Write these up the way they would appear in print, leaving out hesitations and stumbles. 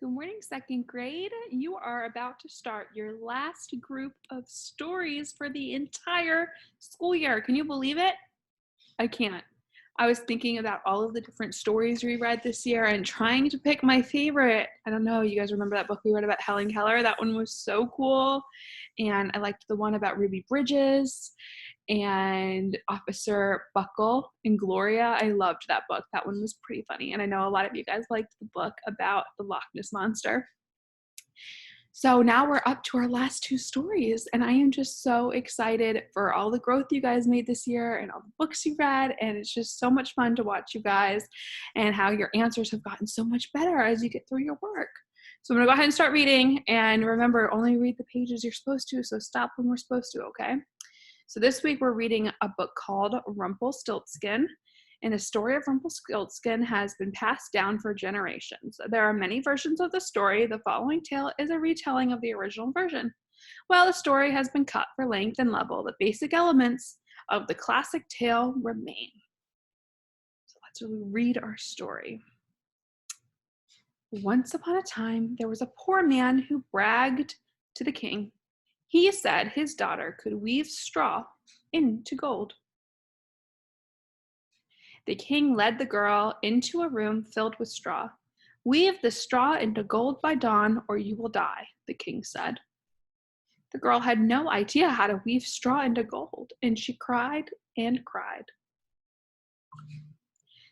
Good morning, second grade. You are about to start your last group of stories for the entire school year. Can you believe it? I can't. I was thinking about all of the different stories we read this year and trying to pick my favorite. I don't know, you guys remember that book we read about Helen Keller? That one was so cool. And I liked the one about Ruby Bridges and Officer Buckle and Gloria. I loved that book. That one was pretty funny. And I know a lot of you guys liked the book about the Loch Ness Monster. So now we're up to our last two stories, and I am just so excited for all the growth you guys made this year and all the books you read, and it's just so much fun to watch you guys and how your answers have gotten so much better as you get through your work. So I'm going to go ahead and start reading, and remember, only read the pages you're supposed to, so stop when we're supposed to, okay? So this week we're reading a book called Rumpelstiltskin. And the story of Rumpelstiltskin has been passed down for generations. There are many versions of the story. The following tale is a retelling of the original version. While the story has been cut for length and level, the basic elements of the classic tale remain. So let's read our story. Once upon a time, there was a poor man who bragged to the king. He said his daughter could weave straw into gold. The king led the girl into a room filled with straw. Weave the straw into gold by dawn, or you will die, the king said. The girl had no idea how to weave straw into gold, and she cried and cried.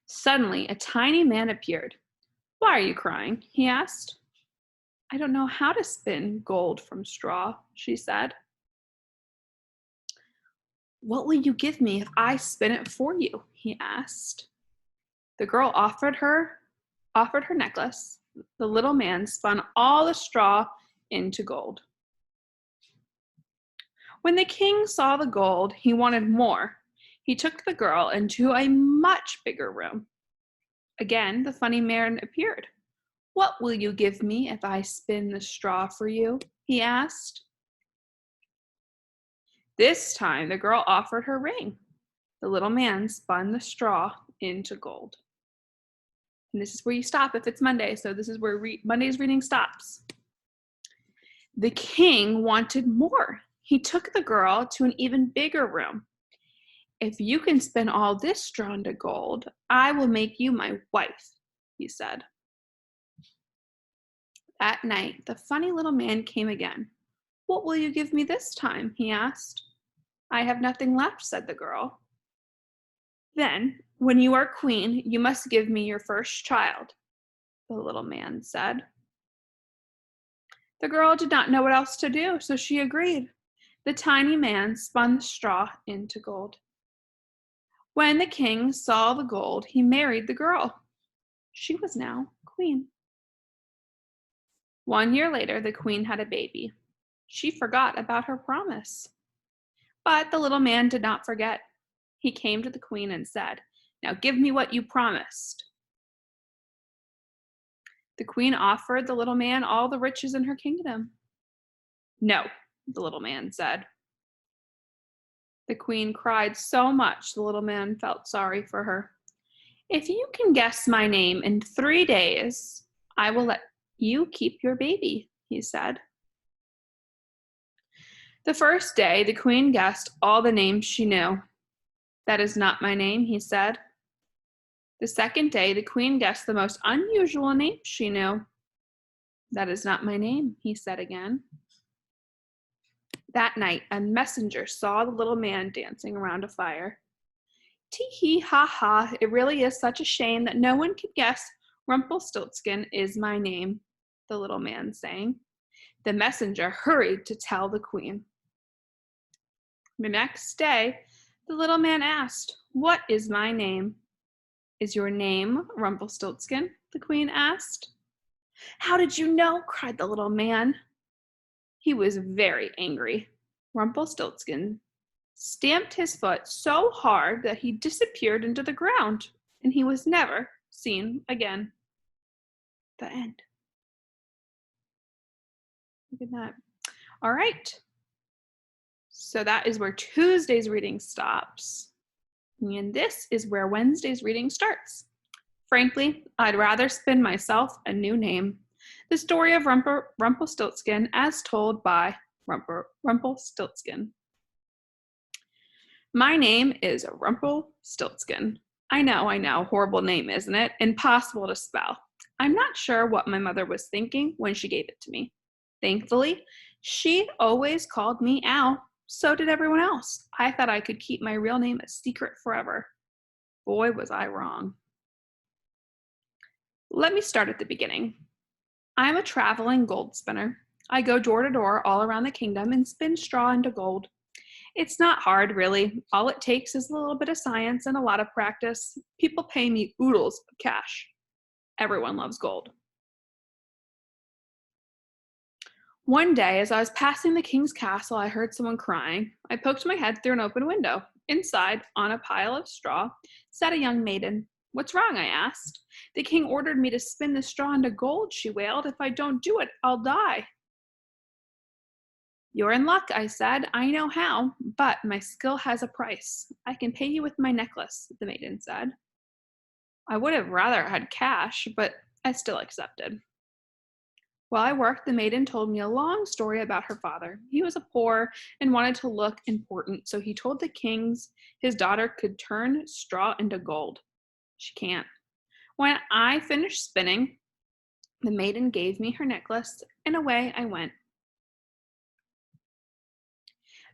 Suddenly, a tiny man appeared. Why are you crying? He asked. I don't know how to spin gold from straw, she said. What will you give me if I spin it for you? He asked. The girl offered her necklace. The little man spun all the straw into gold. When the king saw the gold, he wanted more. He took the girl into a much bigger room. Again, the funny man appeared. What will you give me if I spin the straw for you? He asked. This time, the girl offered her ring. The little man spun the straw into gold. And this is where you stop if it's Monday. So this is where Monday's reading stops. The king wanted more. He took the girl to an even bigger room. If you can spin all this straw into gold, I will make you my wife, he said. That night, the funny little man came again. What will you give me this time? He asked. I have nothing left, said the girl. Then, when you are queen, you must give me your first child, the little man said. The girl did not know what else to do, so she agreed. The tiny man spun the straw into gold. When the king saw the gold, he married the girl. She was now queen. 1 year later, the queen had a baby. She forgot about her promise. But the little man did not forget. He came to the queen and said, Now give me what you promised. The queen offered the little man all the riches in her kingdom. No, the little man said. The queen cried so much the little man felt sorry for her. If you can guess my name in 3 days, I will let you keep your baby, he said. The first day, the queen guessed all the names she knew. That is not my name, he said. The second day, the queen guessed the most unusual name she knew. That is not my name, he said again. That night, a messenger saw the little man dancing around a fire. Tee-hee, ha-ha, it really is such a shame that no one can guess Rumpelstiltskin is my name, the little man sang. The messenger hurried to tell the queen. The next day, the little man asked, What is my name? Is your name Rumpelstiltskin? The queen asked. How did you know? Cried the little man. He was very angry. Rumpelstiltskin stamped his foot so hard that he disappeared into the ground, and he was never seen again. The end. Look at that. All right. So that is where Tuesday's reading stops. And this is where Wednesday's reading starts. Frankly, I'd rather spin myself a new name. The story of Rumpelstiltskin as told by Rumpelstiltskin. My name is Rumpelstiltskin. I know, horrible name, isn't it? Impossible to spell. I'm not sure what my mother was thinking when she gave it to me. Thankfully, she always called me Al. So did everyone else. I thought I could keep my real name a secret forever. Boy, was I wrong. Let me start at the beginning. I'm a traveling gold spinner. I go door to door all around the kingdom and spin straw into gold. It's not hard, really. All it takes is a little bit of science and a lot of practice. People pay me oodles of cash. Everyone loves gold. One day, as I was passing the king's castle, I heard someone crying. I poked my head through an open window. Inside, on a pile of straw, sat a young maiden. What's wrong? I asked. The king ordered me to spin the straw into gold, she wailed. If I don't do it, I'll die. You're in luck, I said. I know how, but my skill has a price. I can pay you with my necklace, the maiden said. I would have rather had cash, but I still accepted. While I worked, the maiden told me a long story about her father. He was poor and wanted to look important, so he told the kings his daughter could turn straw into gold. She can't. When I finished spinning, the maiden gave me her necklace, and away I went.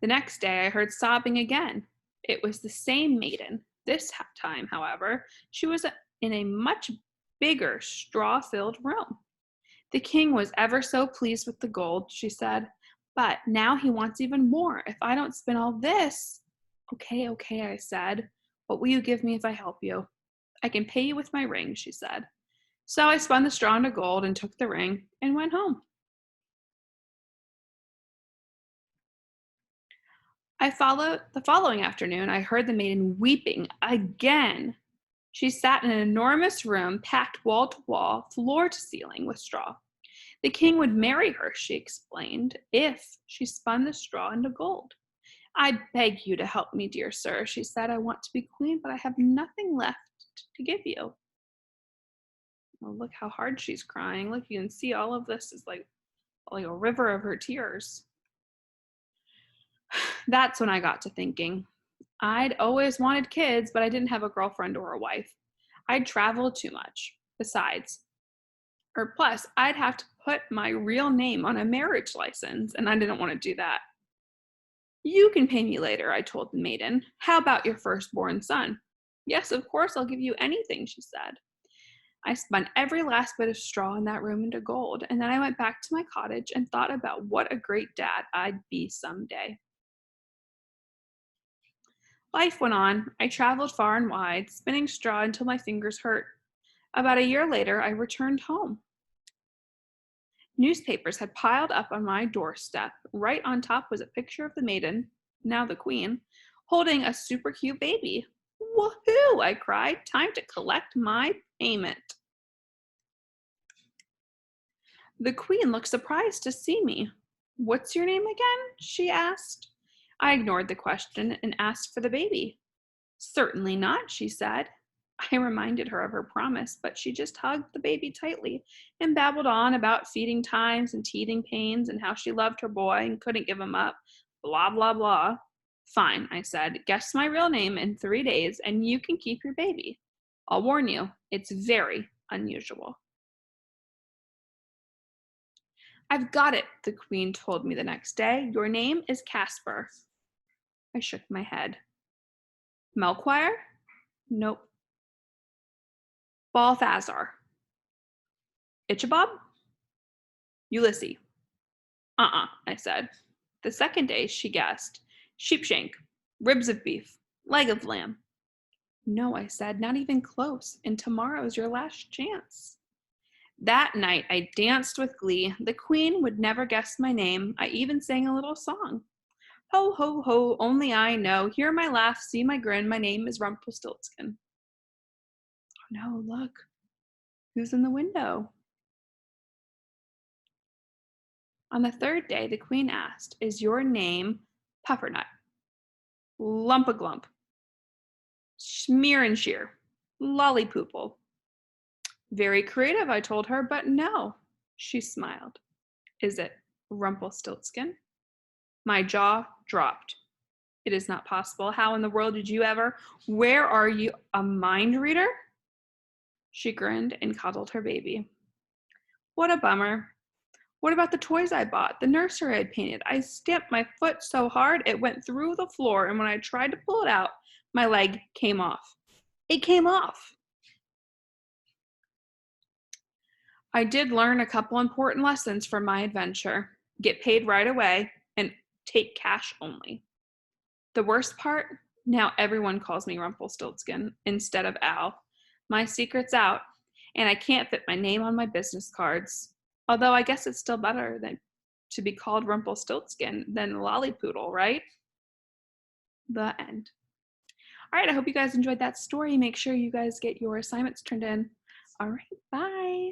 The next day, I heard sobbing again. It was the same maiden. This time, however, she was in a much bigger straw-filled room. The king was ever so pleased with the gold, she said, but now he wants even more. If I don't spin all this. Okay, I said. What will you give me if I help you? I can pay you with my ring, she said. So I spun the straw into gold and took the ring and went home. The following afternoon, I heard the maiden weeping again. She sat in an enormous room packed wall to wall, floor to ceiling with straw. The king would marry her, she explained, if she spun the straw into gold. I beg you to help me, dear sir, she said. I want to be queen, but I have nothing left to give you. Oh, look how hard she's crying. Look, you can see all of this is like a river of her tears. That's when I got to thinking. I'd always wanted kids, but I didn't have a girlfriend or a wife. I'd traveled too much. Plus, I'd have to put my real name on a marriage license, and I didn't want to do that. You can pay me later, I told the maiden. How about your firstborn son? Yes, of course, I'll give you anything, she said. I spun every last bit of straw in that room into gold, and then I went back to my cottage and thought about what a great dad I'd be someday. Life went on. I traveled far and wide, spinning straw until my fingers hurt. About a year later, I returned home. Newspapers had piled up on my doorstep. Right on top was a picture of the maiden, now the queen, holding a super cute baby. Woohoo! I cried. Time to collect my payment. The queen looked surprised to see me. What's your name again? She asked. I ignored the question and asked for the baby. Certainly not, she said. I reminded her of her promise, but she just hugged the baby tightly and babbled on about feeding times and teething pains and how she loved her boy and couldn't give him up. Blah, blah, blah. Fine, I said. Guess my real name in 3 days and you can keep your baby. I'll warn you, it's very unusual. I've got it, the queen told me the next day. Your name is Casper. I shook my head. Melchior? Nope. Balthazar. Ichabod? Ulysses. I said. The second day, she guessed. Sheepshank, ribs of beef, leg of lamb. No, I said, not even close, and tomorrow's your last chance. That night, I danced with glee. The queen would never guess my name. I even sang a little song. Ho, ho, ho, only I know. Hear my laugh, see my grin. My name is Rumpelstiltskin. Oh no, look. Who's in the window? On the third day, the queen asked, is your name Puffernut? Lumpaglump? Smear and shear? Lollipoople? Very creative, I told her, but no. She smiled. Is it Rumpelstiltskin? My jaw dropped. It is not possible. How in the world did you ever? Where are you? A mind reader? She grinned and cuddled her baby. What a bummer. What about the toys I bought? The nursery I'd painted. I stamped my foot so hard it went through the floor, and when I tried to pull it out, my leg came off. It came off. I did learn a couple important lessons from my adventure. Get paid right away and take cash only. The worst part? Now everyone calls me Rumpelstiltskin instead of Al. My secret's out, and I can't fit my name on my business cards. Although I guess it's still better than to be called Rumpelstiltskin than Lollypoodle, right? The end. All right, I hope you guys enjoyed that story. Make sure you guys get your assignments turned in. All right, bye.